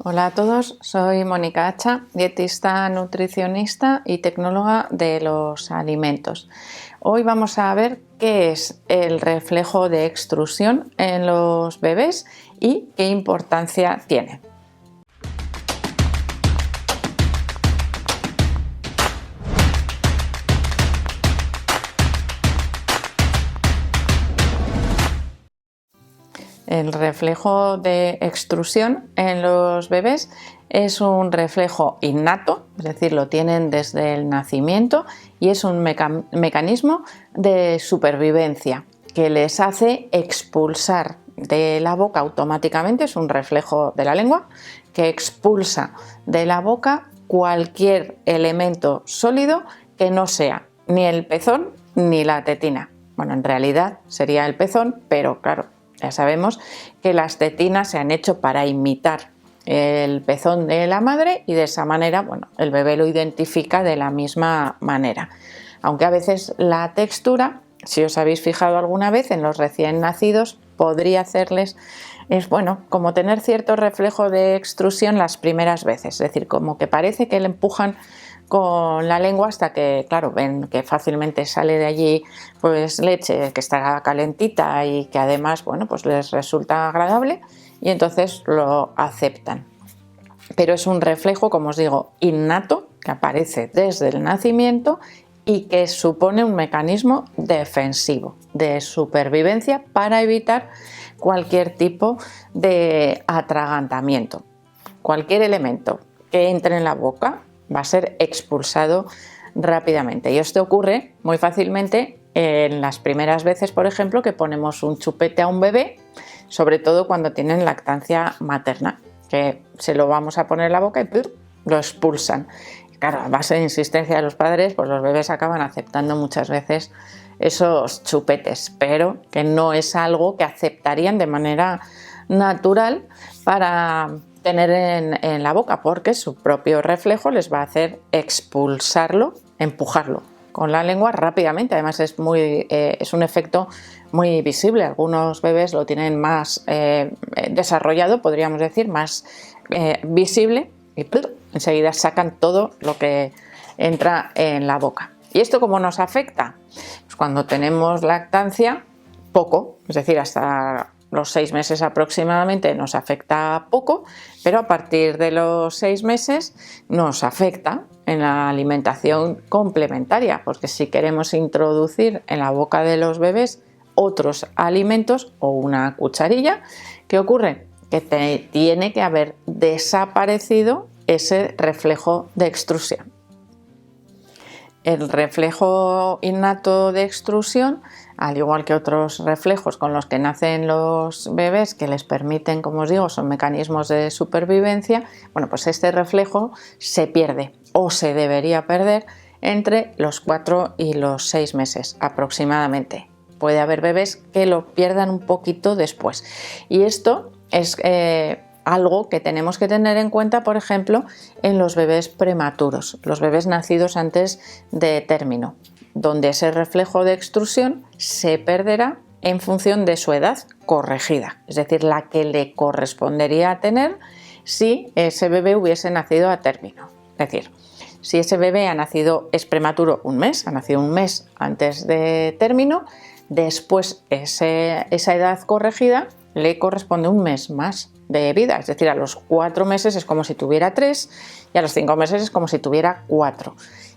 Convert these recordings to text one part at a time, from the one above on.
Hola a todos, soy Mónica Hacha, dietista, nutricionista y tecnóloga de los alimentos. Hoy vamos a ver qué es el reflejo de extrusión en los bebés y qué importancia tiene. El reflejo de extrusión en los bebés es un reflejo innato, es decir, lo tienen desde el nacimiento y es un mecanismo de supervivencia que les hace expulsar de la boca automáticamente, es un reflejo de la lengua que expulsa de la boca cualquier elemento sólido que no sea ni el pezón ni la tetina. Bueno, en realidad sería el pezón, pero claro, ya sabemos que las tetinas se han hecho para imitar el pezón de la madre y de esa manera, bueno, el bebé lo identifica de la misma manera. Aunque a veces la textura, si os habéis fijado alguna vez en los recién nacidos, podría hacerles, es bueno, como tener cierto reflejo de extrusión las primeras veces, es decir, como que parece que le empujan con la lengua hasta que, claro, ven que fácilmente sale de allí pues leche que está calentita y que además, bueno, pues les resulta agradable y entonces lo aceptan. Pero es un reflejo, como os digo, innato, que aparece desde el nacimiento y que supone un mecanismo defensivo de supervivencia para evitar cualquier tipo de atragantamiento. Cualquier elemento que entre en la boca va a ser expulsado rápidamente. Y esto ocurre muy fácilmente en las primeras veces, por ejemplo, que ponemos un chupete a un bebé, sobre todo cuando tienen lactancia materna, que se lo vamos a poner en la boca y lo expulsan. Claro, a base de insistencia de los padres, pues los bebés acaban aceptando muchas veces esos chupetes, pero que no es algo que aceptarían de manera natural para tener en la boca, porque su propio reflejo les va a hacer expulsarlo, empujarlo con la lengua rápidamente. Además es un efecto muy visible. Algunos bebés lo tienen más desarrollado, podríamos decir, más visible, y enseguida sacan todo lo que entra en la boca. ¿Y esto cómo nos afecta? Pues cuando tenemos lactancia, poco, es decir, hasta los 6 meses aproximadamente nos afecta poco, pero a partir de los 6 meses nos afecta en la alimentación complementaria, porque si queremos introducir en la boca de los bebés otros alimentos o una cucharilla, ¿qué ocurre? Que tiene que haber desaparecido ese reflejo de extrusión. El reflejo innato de extrusión, al igual que otros reflejos con los que nacen los bebés que les permiten, como os digo, son mecanismos de supervivencia, bueno, pues este reflejo se pierde o se debería perder entre los 4 y los 6 meses aproximadamente. Puede haber bebés que lo pierdan un poquito después y esto es algo que tenemos que tener en cuenta, por ejemplo, en los bebés prematuros, los bebés nacidos antes de término, donde ese reflejo de extrusión se perderá en función de su edad corregida, es decir, la que le correspondería tener si ese bebé hubiese nacido a término. Es decir, si ese bebé es prematuro un mes, ha nacido un mes antes de término, después esa edad corregida le corresponde un mes más de vida, es decir, a los 4 meses es como si tuviera 3 y a los 5 meses es como si tuviera 4.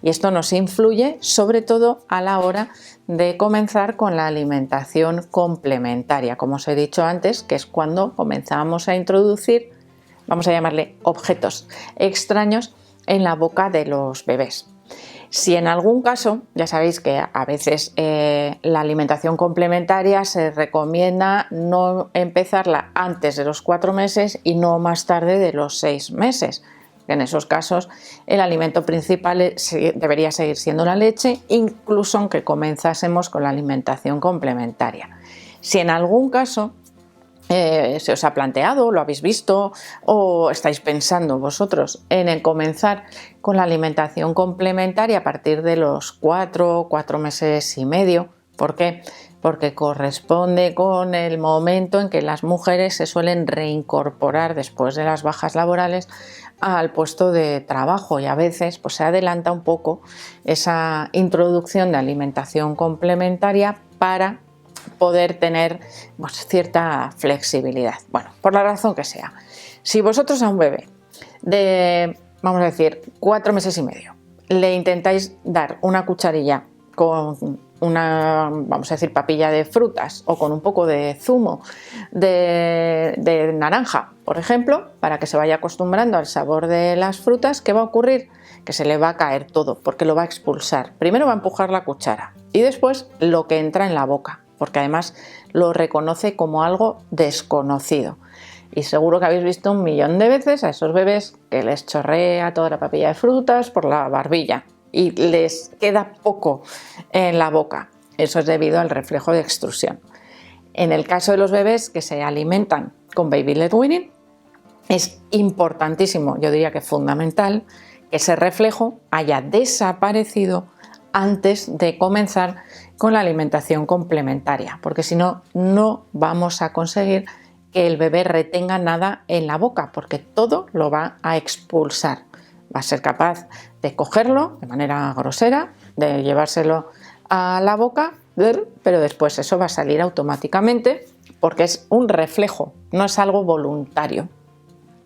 Y esto nos influye sobre todo a la hora de comenzar con la alimentación complementaria, como os he dicho antes, que es cuando comenzamos a introducir, vamos a llamarle objetos extraños en la boca de los bebés. Si en algún caso, ya sabéis que a veces la alimentación complementaria se recomienda no empezarla antes de los 4 meses y no más tarde de los 6 meses. En esos casos el alimento principal debería seguir siendo la leche, incluso aunque comenzásemos con la alimentación complementaria. Si en algún caso se os ha planteado, lo habéis visto o estáis pensando vosotros en el comenzar con la alimentación complementaria a partir de los 4 meses y medio, ¿por qué? porque corresponde con el momento en que las mujeres se suelen reincorporar después de las bajas laborales al puesto de trabajo, y a veces pues, se adelanta un poco esa introducción de alimentación complementaria para poder tener pues, cierta flexibilidad. Bueno, por la razón que sea. Si vosotros a un bebé de, vamos a decir, 4 meses y medio, le intentáis dar una cucharilla con una, vamos a decir, papilla de frutas o con un poco de zumo de naranja, por ejemplo, para que se vaya acostumbrando al sabor de las frutas, ¿qué va a ocurrir? Que se le va a caer todo, porque lo va a expulsar. Primero va a empujar la cuchara y después lo que entra en la boca, porque además lo reconoce como algo desconocido. Y seguro que habéis visto 1.000.000 de veces a esos bebés que les chorrea toda la papilla de frutas por la barbilla y les queda poco en la boca. Eso es debido al reflejo de extrusión. En el caso de los bebés que se alimentan con baby led weaning, es importantísimo, yo diría que fundamental, que ese reflejo haya desaparecido antes de comenzar con la alimentación complementaria, porque si no, no vamos a conseguir que el bebé retenga nada en la boca, porque todo lo va a expulsar. Va a ser capaz de cogerlo de manera grosera, de llevárselo a la boca, pero después eso va a salir automáticamente porque es un reflejo, no es algo voluntario.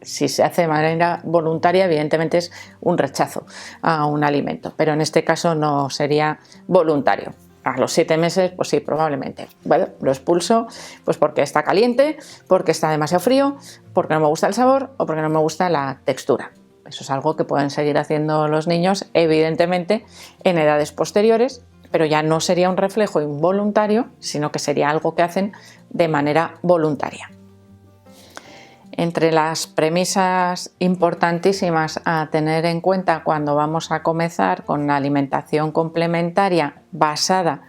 Si se hace de manera voluntaria, evidentemente es un rechazo a un alimento, pero en este caso no sería voluntario. A los 7 meses, pues sí, probablemente. Bueno, lo expulso pues porque está caliente, porque está demasiado frío, porque no me gusta el sabor o porque no me gusta la textura. Eso es algo que pueden seguir haciendo los niños, evidentemente, en edades posteriores, pero ya no sería un reflejo involuntario, sino que sería algo que hacen de manera voluntaria. Entre las premisas importantísimas a tener en cuenta cuando vamos a comenzar con una alimentación complementaria basada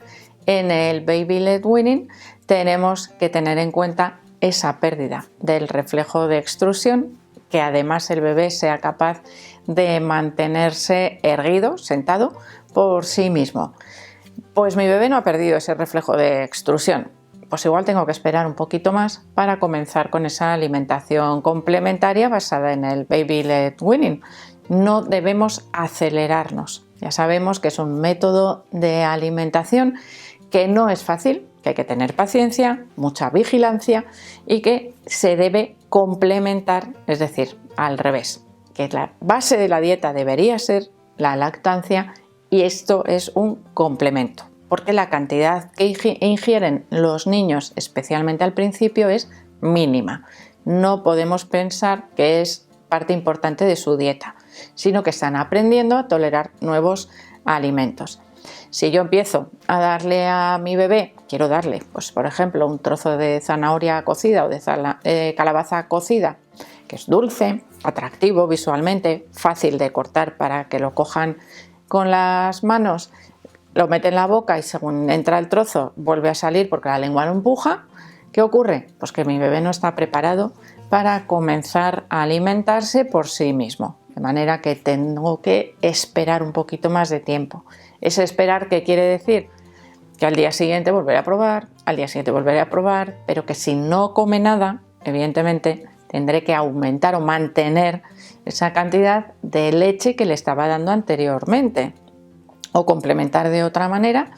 en el baby led weaning, tenemos que tener en cuenta esa pérdida del reflejo de extrusión, que además el bebé sea capaz de mantenerse erguido, sentado, por sí mismo. Pues mi bebé no ha perdido ese reflejo de extrusión. Pues igual tengo que esperar un poquito más para comenzar con esa alimentación complementaria basada en el baby led weaning. No debemos acelerarnos. Ya sabemos que es un método de alimentación que no es fácil, que hay que tener paciencia, mucha vigilancia y que se debe complementar, es decir, al revés, que la base de la dieta debería ser la lactancia y esto es un complemento, porque la cantidad que ingieren los niños, especialmente al principio, es mínima. No podemos pensar que es parte importante de su dieta, sino que están aprendiendo a tolerar nuevos alimentos. Si yo empiezo a darle a mi bebé, quiero darle, pues por ejemplo, un trozo de zanahoria cocida o de calabaza cocida, que es dulce, atractivo visualmente, fácil de cortar para que lo cojan con las manos, lo mete en la boca y según entra el trozo vuelve a salir porque la lengua lo empuja, ¿qué ocurre? Pues que mi bebé no está preparado para comenzar a alimentarse por sí mismo, de manera que tengo que esperar un poquito más de tiempo. Ese esperar, ¿qué quiere decir? Que al día siguiente volveré a probar, al día siguiente volveré a probar, pero que si no come nada, evidentemente tendré que aumentar o mantener esa cantidad de leche que le estaba dando anteriormente o complementar de otra manera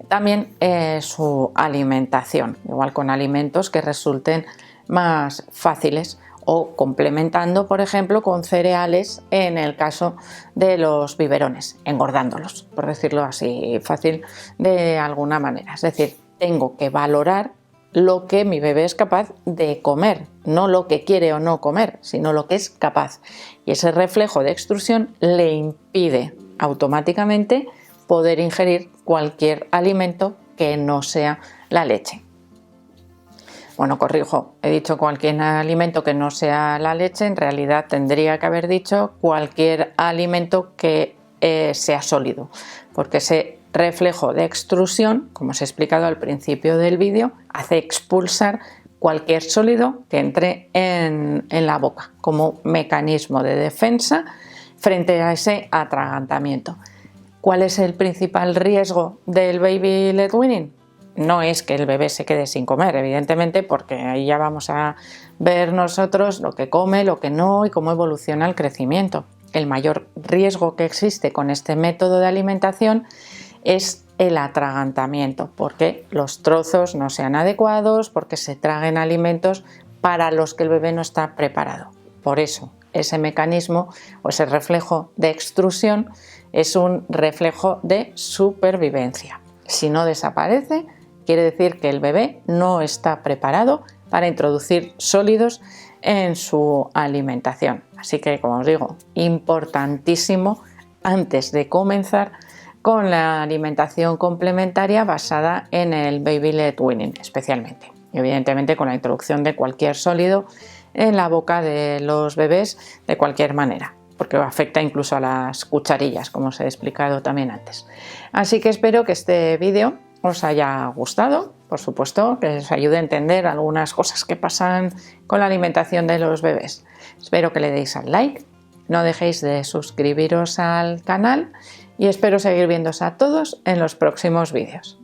también su alimentación, igual con alimentos que resulten más fáciles o complementando, por ejemplo, con cereales en el caso de los biberones, engordándolos, por decirlo así fácil de alguna manera. Es decir, tengo que valorar lo que mi bebé es capaz de comer, no lo que quiere o no comer, sino lo que es capaz. Y ese reflejo de extrusión le impide automáticamente poder ingerir cualquier alimento que no sea la leche. Bueno, corrijo, he dicho cualquier alimento que no sea la leche, en realidad tendría que haber dicho cualquier alimento que sea sólido, porque ese reflejo de extrusión, como os he explicado al principio del vídeo, hace expulsar cualquier sólido que entre en la boca como mecanismo de defensa frente a ese atragantamiento. ¿Cuál es el principal riesgo del baby led weaning? no es que el bebé se quede sin comer, evidentemente, porque ahí ya vamos a ver nosotros lo que come, lo que no y cómo evoluciona el crecimiento. El mayor riesgo que existe con este método de alimentación es el atragantamiento, porque los trozos no sean adecuados, porque se traguen alimentos para los que el bebé no está preparado. Por eso, ese mecanismo o ese reflejo de extrusión es un reflejo de supervivencia. Si no desaparece, quiere decir que el bebé no está preparado para introducir sólidos en su alimentación. Así que, como os digo, importantísimo antes de comenzar con la alimentación complementaria basada en el baby-led weaning especialmente. Y evidentemente con la introducción de cualquier sólido en la boca de los bebés de cualquier manera, porque afecta incluso a las cucharillas, como os he explicado también antes. Así que espero que este vídeo os haya gustado, por supuesto, que os ayude a entender algunas cosas que pasan con la alimentación de los bebés. Espero que le deis al like, no dejéis de suscribiros al canal y espero seguir viéndose a todos en los próximos vídeos.